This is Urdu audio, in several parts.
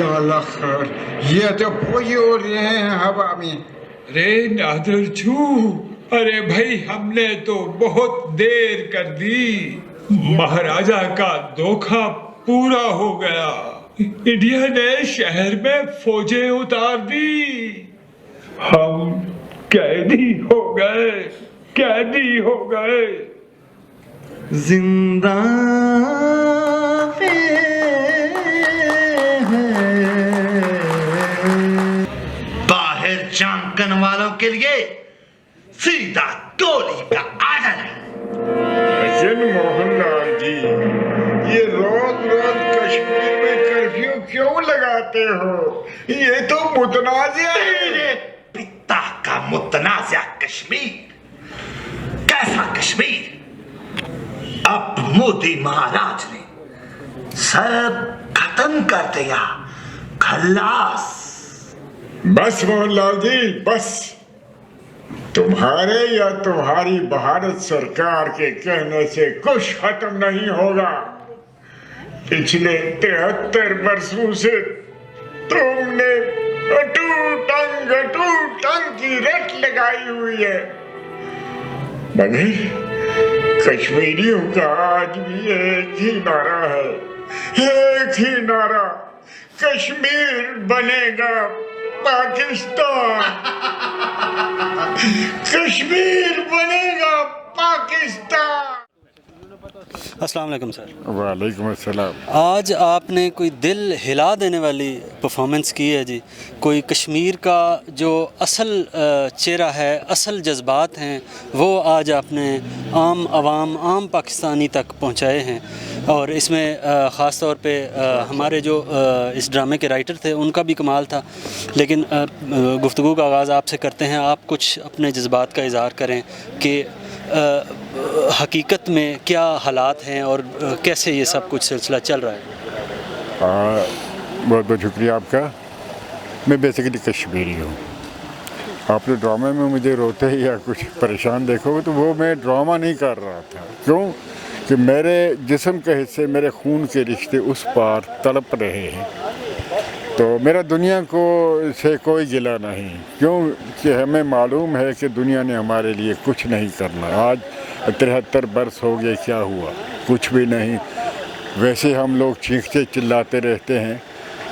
یا اللہ خیر، یہ تو پھوجی اڑ رہے ہیں ہوا میں۔ رے نادر چھو، ارے بھائی ہم نے تو بہت دیر کر دی، مہاراجا کا دھوکہ پورا ہو گیا، انڈیا نے شہر میں فوجیں اتار دی، ہم قیدی ہو گئے، قیدی ہو گئے۔ زندہ باہر چانکن والوں کے لیے سیدھا گولی کا آڈر ہے۔ حسن موہن لال جی، یہ روز روز کشمیر میں کرفیو کیوں لگاتے ہو؟ یہ تو متنازع ہے۔ تیرے پتا کا متنازع کشمیر؟ کیسا کشمیر؟ اب مودی مہاراج نے سب ختم کر دیا، خلاص۔ بس موہن لال جی بس، تمہارے یا تمہاری بھارت سرکار کے کہنے سے کچھ ختم نہیں ہوگا۔ پچھلے 73 برسوں سے تم نے گٹو ٹنگ کی رٹ لگائی ہوئی ہے، مگر کشمیریوں کا آج بھی ایک ہی نعرہ ہے، ایک ہی نعرہ، کشمیر بنے گا پاکستان، کشمیر بنے گا پاکستان۔ السلام علیکم سر۔ وعلیکم السلام۔ آج آپ نے کوئی دل ہلا دینے والی پرفارمنس کی ہے جی، کوئی کشمیر کا جو اصل چہرہ ہے، اصل جذبات ہیں، وہ آج آپ نے عام عوام، عام پاکستانی تک پہنچائے ہیں، اور اس میں خاص طور پہ ہمارے جو اس ڈرامے کے رائٹر تھے ان کا بھی کمال تھا، لیکن گفتگو کا آغاز آپ سے کرتے ہیں، آپ کچھ اپنے جذبات کا اظہار کریں کہ حقیقت میں کیا حالات ہیں اور کیسے یہ سب کچھ سلسلہ چل رہا ہے۔ بہت بہت شکریہ آپ کا۔ میں بیسیکلی کشمیری ہوں۔ آپ نے ڈرامے میں مجھے روتے یا کچھ پریشان دیکھو گے تو وہ میں ڈرامہ نہیں کر رہا تھا، کیوں کہ میرے جسم کے حصے، میرے خون کے رشتے اس پار تڑپ رہے ہیں، تو میرا دنیا کو سے کوئی گلہ نہیں، کیوں کہ ہمیں معلوم ہے کہ دنیا نے ہمارے لیے کچھ نہیں کرنا۔ آج 73 برس ہو گئے، کیا ہوا؟ کچھ بھی نہیں۔ ویسے ہم لوگ چیختے چلاتے رہتے ہیں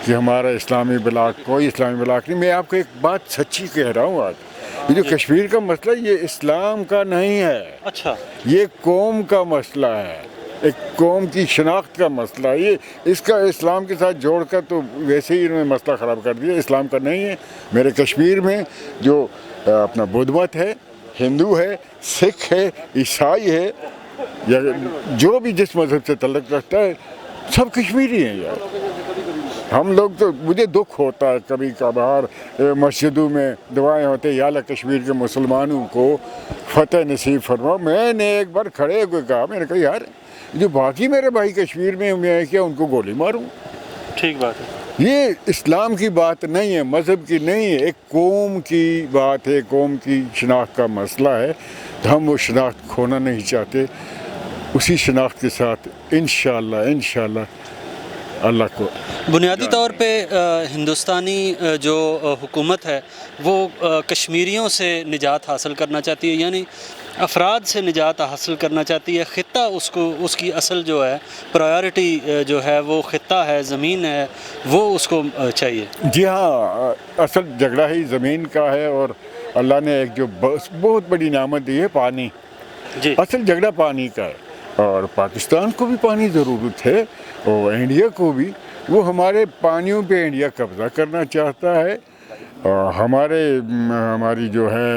کہ ہمارا اسلامی بلاک، کوئی اسلامی بلاک نہیں۔ میں آپ کو ایک بات سچی کہہ رہا ہوں، آج یہ جو کشمیر کا مسئلہ، یہ اسلام کا نہیں ہے، اچھا، یہ قوم کا مسئلہ ہے، ایک قوم کی شناخت کا مسئلہ ہے۔ یہ اس کا اسلام کے ساتھ جوڑ کر تو ویسے ہی انہوں نے مسئلہ خراب کر دیا، اسلام کا نہیں ہے۔ میرے کشمیر میں جو اپنا بدھ مت ہے، ہندو ہے، سکھ ہے، عیسائی ہے، یا جو بھی جس مذہب سے تعلق رکھتا ہے، سب کشمیری ہیں یار۔ ہم لوگ تو، مجھے دکھ ہوتا ہے کبھی کبھار مسجدوں میں دعائیں ہوتے ہیں، یا اللہ کشمیر کے مسلمانوں کو فتح نصیب فرماؤ۔ میں نے ایک بار کھڑے ہوئے کہا، میں نے کہا یار جو باقی میرے بھائی کشمیر میں ہیں کیا ان کو گولی ماروں؟ ٹھیک بات ہے۔ یہ اسلام کی بات نہیں ہے، مذہب کی نہیں ہے، ایک قوم کی بات ہے، قوم کی شناخت کا مسئلہ ہے، تو ہم وہ شناخت کھونا نہیں چاہتے۔ اسی شناخت کے ساتھ انشاءاللہ اللہ کو بنیادی طور پہ ہندوستانی جو حکومت ہے وہ کشمیریوں سے نجات حاصل کرنا چاہتی ہے، یعنی افراد سے نجات حاصل کرنا چاہتی ہے۔ خطہ اس کی اصل جو ہے پرائیورٹی جو ہے وہ خطہ ہے، زمین ہے، وہ اس کو چاہیے۔ جی ہاں، اصل جھگڑا ہی زمین کا ہے، اور اللہ نے ایک جو بہت بڑی نعمت دی ہے، پانی۔ جی، اصل جھگڑا پانی کا ہے، اور پاکستان کو بھی پانی ضرورت ہے، اور انڈیا کو بھی۔ وہ ہمارے پانیوں پہ انڈیا قبضہ کرنا چاہتا ہے، اور ہماری جو ہے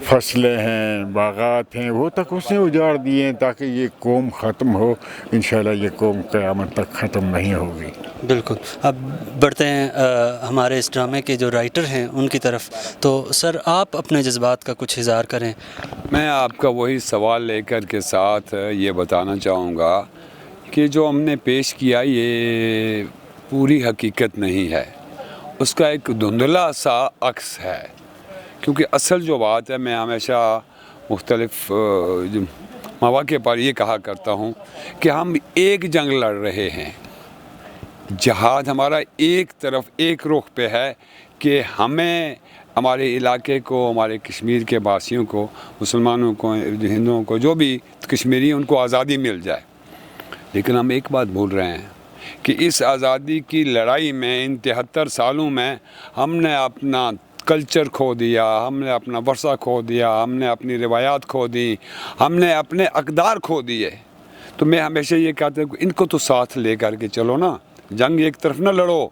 فصلیں ہیں، باغات ہیں، وہ تک اس نے اجاڑ دیے ہیں تاکہ یہ قوم ختم ہو۔ انشاءاللہ یہ قوم قیامت تک ختم نہیں ہوگی۔ بالکل۔ اب بڑھتے ہیں ہمارے اس ڈرامے کے جو رائٹر ہیں ان کی طرف، تو سر آپ اپنے جذبات کا کچھ اظہار کریں۔ میں آپ کا وہی سوال لے کر کے ساتھ یہ بتانا چاہوں گا کہ جو ہم نے پیش کیا یہ پوری حقیقت نہیں ہے، اس کا ایک دھندلا سا عکس ہے، کیونکہ اصل جو بات ہے، میں ہمیشہ مختلف مواقع پر یہ کہا کرتا ہوں کہ ہم ایک جنگ لڑ رہے ہیں، جہاد ہمارا ایک طرف ایک رخ پہ ہے کہ ہمیں ہمارے علاقے کو، ہمارے کشمیر کے باسیوں کو، مسلمانوں کو، ہندوؤں کو، جو بھی کشمیری ہیں ان کو آزادی مل جائے. لیکن ہم ایک بات بھول رہے ہیں کہ اس آزادی کی لڑائی میں ان 73 سالوں میں ہم نے اپنا کلچر کھو دیا، ہم نے اپنا ورثہ کھو دیا، ہم نے اپنی روایات کھو دی، ہم نے اپنے اقدار کھو دیے. تو میں ہمیشہ یہ کہتا ہوں کہ ان کو تو ساتھ لے کر کے چلو نا، جنگ ایک طرف نہ لڑو.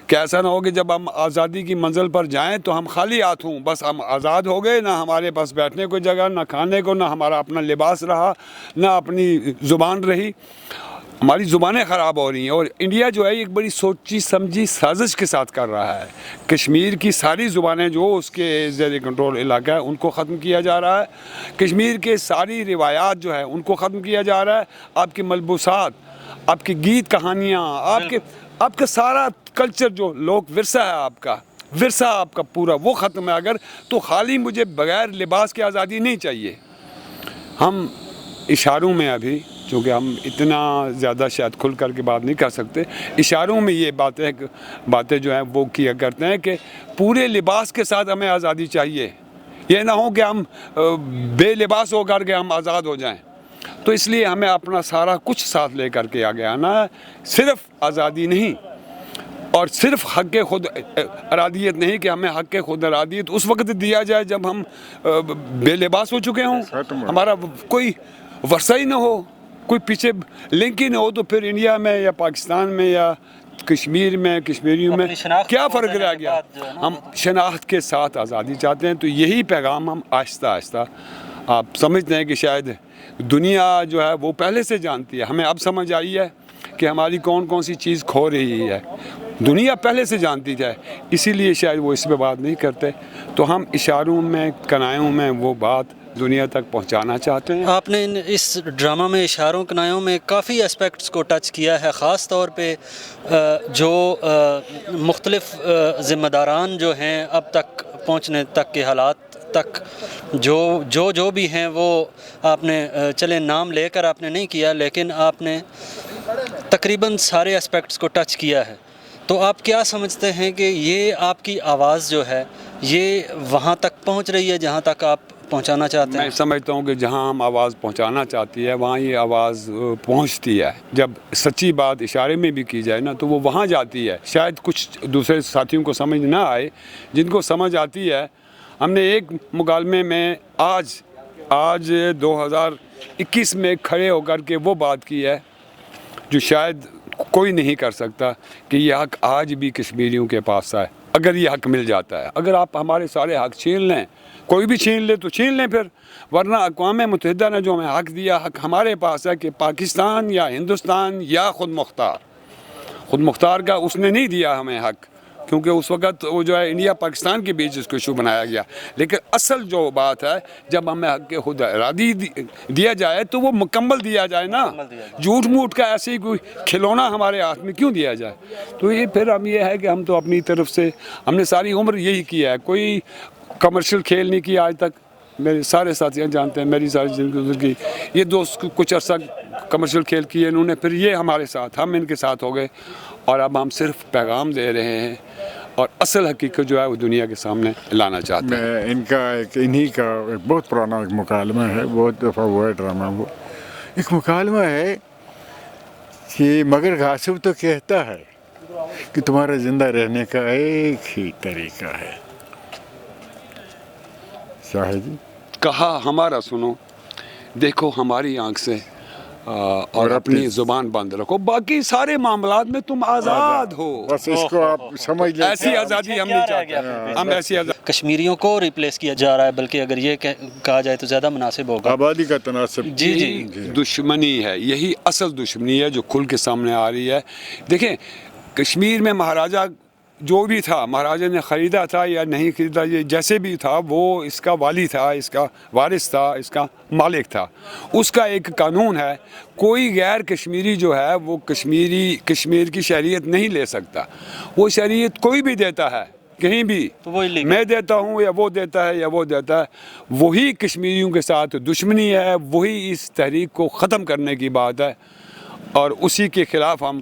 کہ ایسا نہ ہو کہ جب ہم آزادی کی منزل پر جائیں تو ہم خالی ہاتھ ہوں، بس ہم آزاد ہو گئے، نہ ہمارے پاس بیٹھنے کو جگہ، نہ کھانے کو، نہ ہمارا اپنا لباس رہا، نہ اپنی زبان رہی. ہماری زبانیں خراب ہو رہی ہیں. اور انڈیا جو ہے ایک بڑی سوچی سمجھی سازش کے ساتھ کر رہا ہے. کشمیر کی ساری زبانیں جو اس کے زیر کنٹرول علاقہ ہے ان کو ختم کیا جا رہا ہے. کشمیر کے ساری روایات جو ہے ان کو ختم کیا جا رہا ہے. آپ کے ملبوسات، آپ کی گیت کہانیاں، آپ کا سارا کلچر جو لوک ورثہ ہے، آپ کا پورا وہ ختم ہے. اگر تو خالی مجھے بغیر لباس کے آزادی نہیں چاہیے. ہم اشاروں میں ابھی، چونکہ ہم اتنا زیادہ شاید کھل کر کے بات نہیں کر سکتے، اشاروں میں یہ باتیں جو ہیں وہ کیا کرتے ہیں کہ پورے لباس کے ساتھ ہمیں آزادی چاہیے. یہ نہ ہو کہ ہم بے لباس ہو کر کے ہم آزاد ہو جائیں. تو اس لیے ہمیں اپنا سارا کچھ ساتھ لے کر کے آگے آنا ہے. صرف آزادی نہیں اور صرف حق خود ارادیت نہیں کہ ہمیں حق خود ارادیت اس وقت دیا جائے جب ہم بے لباس ہو چکے ہوں، ہمارا کوئی ورثہ ہی نہ ہو، کوئی پیچھے لنک ہی نہ ہو. تو پھر انڈیا میں یا پاکستان میں یا کشمیر میں، کشمیریوں میں کیا فرق رہ گیا؟ ہم شناخت کے ساتھ آزادی چاہتے ہیں. تو یہی پیغام ہم آہستہ آہستہ، آپ سمجھتے ہیں کہ شاید دنیا جو ہے وہ پہلے سے جانتی ہے، ہمیں اب سمجھ آئی ہے کہ ہماری کون کون سی چیز کھو رہی ہے. دنیا پہلے سے جانتی ہے، اسی لیے شاید وہ اس پہ بات نہیں کرتے. تو ہم اشاروں میں، کنایوں میں وہ بات دنیا تک پہنچانا چاہتے ہیں. آپ نے اس ڈرامہ میں اشاروں کنایوں میں کافی اسپیکٹس کو ٹچ کیا ہے، خاص طور پہ جو مختلف ذمہ داران جو ہیں اب تک پہنچنے تک کے حالات تک جو بھی ہیں وہ آپ نے چلے نام لے کر آپ نے نہیں کیا، لیکن آپ نے تقریباً سارے اسپیکٹس کو ٹچ کیا ہے. تو آپ کیا سمجھتے ہیں کہ یہ آپ کی آواز جو ہے یہ وہاں تک پہنچ رہی ہے جہاں تک آپ پہنچانا چاہتے ہیں؟ میں سمجھتا ہوں کہ جہاں ہم آواز پہنچانا چاہتی ہے وہاں یہ آواز پہنچتی ہے. جب سچی بات اشارے میں بھی کی جائے نا تو وہ وہاں جاتی ہے. شاید کچھ دوسرے ساتھیوں کو سمجھ نہ آئے، جن کو سمجھ آتی ہے. ہم نے ایک مکالمے میں آج 2021 میں کھڑے ہو کر کے وہ بات کی ہے جو شاید کوئی نہیں کر سکتا، کہ یہ حق آج بھی کشمیریوں کے پاس ہے. اگر یہ حق مل جاتا ہے، اگر آپ ہمارے سارے حق چھین لیں، کوئی بھی چھین لے تو چھین لیں پھر، ورنہ اقوام متحدہ نے جو ہمیں حق دیا، حق ہمارے پاس ہے کہ پاکستان یا ہندوستان یا خود مختار کا اس نے نہیں دیا ہمیں حق، کیونکہ اس وقت وہ جو ہے انڈیا پاکستان کے بیچ اس کو ایشو بنایا گیا. لیکن اصل جو بات ہے جب ہمیں حق خود ارادی دیا جائے تو وہ مکمل دیا جائے نا، جھوٹ موٹ کا ایسے ہی کوئی کھلونا ہمارے ہاتھ میں کیوں دیا جائے. تو یہ پھر ہم یہ ہے کہ ہم تو اپنی طرف سے ہم نے ساری عمر یہی کیا ہے، کوئی کمرشل کھیل نہیں کیا آج تک. میرے سارے ساتھیاں جانتے ہیں، میری ساری زندگی گزر گئی، یہ دوست کچھ عرصہ کمرشل کھیل کیے انہوں نے، پھر یہ ہمارے ساتھ، ہم ان کے ساتھ ہو گئے. اور اب ہم صرف پیغام دے رہے ہیں اور اصل حقیقت جو ہے وہ دنیا کے سامنے لانا چاہتے ہیں. میں ان کا انہی کا ایک بہت پرانا ایک مکالمہ ہے، بہت دفعہ ہوا ہے ڈرامہ. وہ ایک مکالمہ ہے کہ مگر غاصب تو کہتا ہے کہ تمہارا زندہ رہنے کا ایک ہی طریقہ ہے. شاہد جی کہا ہمارا سنو، دیکھو ہماری آنکھ سے اور اپنی زبان بند رکھو، باقی سارے معاملات میں تم آزاد ہو. بس اس کو آپ سمجھ لیں. ایسی آزادی ہم نہیں چاہتے. ہم ایسی آزادی کشمیریوں کو ریپلیس کیا جا رہا ہے، بلکہ اگر یہ کہا جائے تو زیادہ مناسب ہوگا. آبادی کا تناسب. جی دشمنی ہے، یہی اصل دشمنی ہے جو کھل کے سامنے آ رہی ہے. دیکھیں کشمیر میں مہاراجہ جو بھی تھا، مہاراجہ نے خریدا تھا یا نہیں خریدا، یہ جیسے بھی تھا وہ اس کا والی تھا، اس کا وارث تھا، اس کا مالک تھا. اس کا ایک قانون ہے، کوئی غیر کشمیری جو ہے وہ کشمیر کی شہریت نہیں لے سکتا. وہ شہریت کوئی بھی دیتا ہے کہیں بھی، میں دیتا ہوں یا وہ دیتا ہے یا وہ دیتا ہے، وہی کشمیریوں کے ساتھ دشمنی ہے، وہی اس تحریک کو ختم کرنے کی بات ہے. اور اسی کے خلاف ہم